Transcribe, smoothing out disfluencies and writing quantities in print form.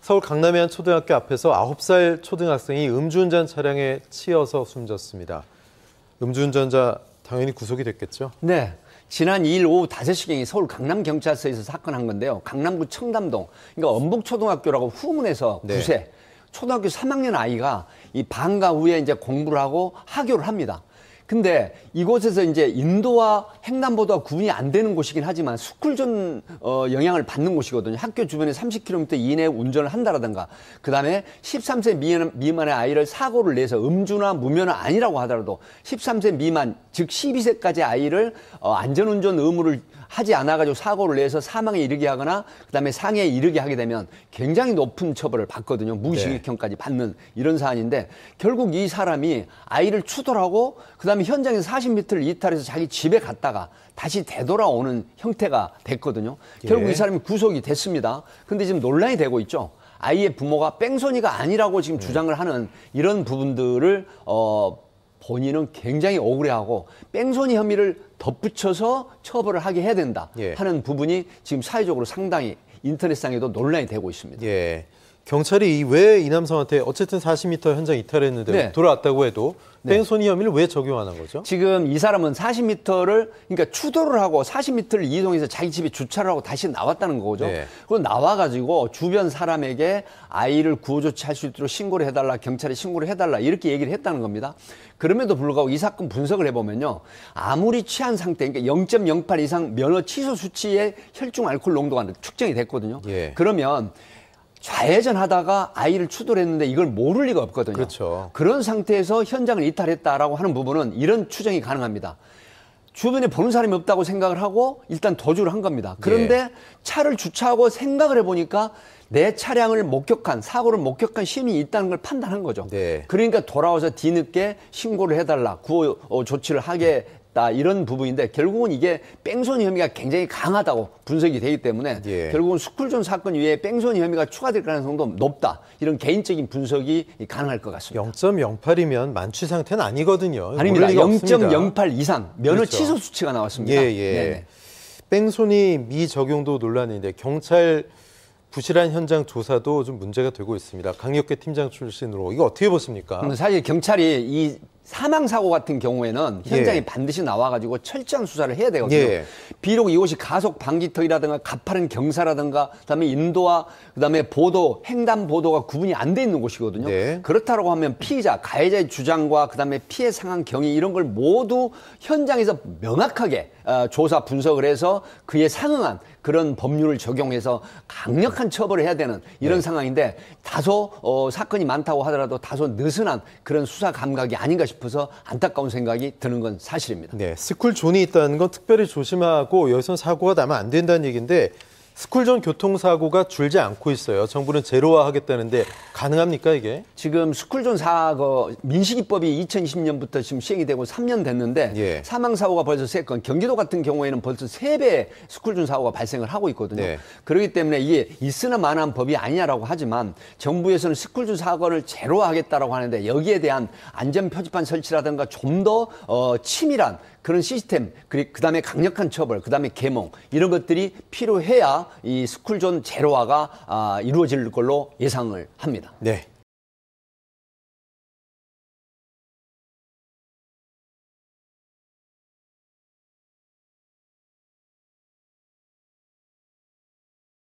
서울 강남의 한 초등학교 앞에서 9살 초등학생이 음주운전 차량에 치여서 숨졌습니다. 음주운전자 당연히 구속이 됐겠죠? 네. 지난 2일 오후 5시경에 서울 강남경찰서에서 사건한 건데요. 강남구 청담동, 그러니까 엄북초등학교라고 후문에서 구세, 초등학교 3학년 아이가 이 방과 후에 이제 공부를 하고 하교를 합니다. 근데 이곳에서 이제 인도와 횡단보도가 구분이 안 되는 곳이긴 하지만 스쿨존 영향을 받는 곳이거든요. 학교 주변에 30km 이내에 운전을 한다라든가, 그 다음에 13세 미만의 아이를 사고를 내서 음주나 무면허 아니라고 하더라도 13세 미만, 즉 12세까지 아이를 안전운전 의무를 하지 않아가지고 사고를 내서 사망에 이르게 하거나 그다음에 상해에 이르게 하게 되면 굉장히 높은 처벌을 받거든요. 무기징역형까지 받는 이런 사안인데, 결국 이 사람이 아이를 추돌하고 그다음에 현장에서 40m를 이탈해서 자기 집에 갔다가 다시 되돌아오는 형태가 됐거든요. 결국 이 사람이 구속이 됐습니다. 근데 지금 논란이 되고 있죠. 아이의 부모가 뺑소니가 아니라고 지금 주장을 하는 이런 부분들을 본인은 굉장히 억울해하고 뺑소니 혐의를 덧붙여서 처벌을 하게 해야 된다 하는 부분이 지금 사회적으로 상당히 인터넷상에도 논란이 되고 있습니다. 예. 경찰이 왜 이 남성한테 어쨌든 40m 현장 이탈했는데 돌아왔다고 해도 뺑소니 혐의를 왜 적용하는 거죠? 지금 이 사람은 40m를 그러니까 추돌을 하고 40m를 이동해서 자기 집에 주차를 하고 다시 나왔다는 거죠. 그리고 나와가지고 주변 사람에게 아이를 구호 조치할 수 있도록 신고를 해달라, 경찰에 신고를 해달라 이렇게 얘기를 했다는 겁니다. 그럼에도 불구하고 이 사건 분석을 해보면요, 아무리 취한 상태, 그러니까 0.08 이상 면허 취소 수치의 혈중 알코올 농도가 측정이 됐거든요. 그러면 좌회전하다가 아이를 추돌했는데 이걸 모를 리가 없거든요. 그렇죠. 그런 상태에서 현장을 이탈했다라고 하는 부분은 이런 추정이 가능합니다. 주변에 보는 사람이 없다고 생각을 하고 일단 도주를 한 겁니다. 그런데 차를 주차하고 생각을 해보니까 내 차량을 목격한, 사고를 목격한 시민이 있다는 걸 판단한 거죠. 그러니까 돌아와서 뒤늦게 신고를 해달라, 구호 조치를 하게 이런 부분인데, 결국은 이게 뺑소니 혐의가 굉장히 강하다고 분석이 되기 때문에 결국은 스쿨존 사건 위에 뺑소니 혐의가 추가될 가능성도 높다, 이런 개인적인 분석이 가능할 것 같습니다. 0.08이면 만취 상태는 아니거든요. 아닙니다. 0.08 이상 면허 취소 수치가 나왔습니다. 뺑소니 미적용도 논란인데 경찰 부실한 현장 조사도 좀 문제가 되고 있습니다. 강력계 팀장 출신으로 이거 어떻게 보십니까? 사실 경찰이 이 사망 사고 같은 경우에는 현장에 반드시 나와가지고 철저한 수사를 해야 되거든요. 비록 이곳이 가속 방지턱이라든가 가파른 경사라든가 그다음에 인도와 그다음에 보도, 횡단 보도가 구분이 안 돼 있는 곳이거든요. 그렇다고 하면 피의자, 가해자의 주장과 그다음에 피해 상황 경위 이런 걸 모두 현장에서 명확하게 조사 분석을 해서 그에 상응한 그런 법률을 적용해서 강력한 처벌을 해야 되는 이런 상황인데, 다소 사건이 많다고 하더라도 다소 느슨한 그런 수사 감각이 아닌가 싶어서 안타까운 생각이 드는 건 사실입니다. 스쿨존이 있다는 건 특별히 조심하고 여기서 사고가 나면 안 된다는 얘기인데, 스쿨존 교통사고가 줄지 않고 있어요. 정부는 제로화하겠다는데 가능합니까 이게? 지금 스쿨존 사고 민식이법이 2020년부터 지금 시행이 되고 3년 됐는데 사망사고가 벌써 3건, 경기도 같은 경우에는 벌써 3배 스쿨존 사고가 발생을 하고 있거든요. 그렇기 때문에 이게 있으나 마나한 법이 아니냐라고 하지만 정부에서는 스쿨존 사고를 제로화하겠다라고 하는데, 여기에 대한 안전 표지판 설치라든가 좀 더 치밀한 그런 시스템, 그다음에 강력한 처벌, 그다음에 계몽 이런 것들이 필요해야 이 스쿨존 제로화가 이루어질 걸로 예상을 합니다.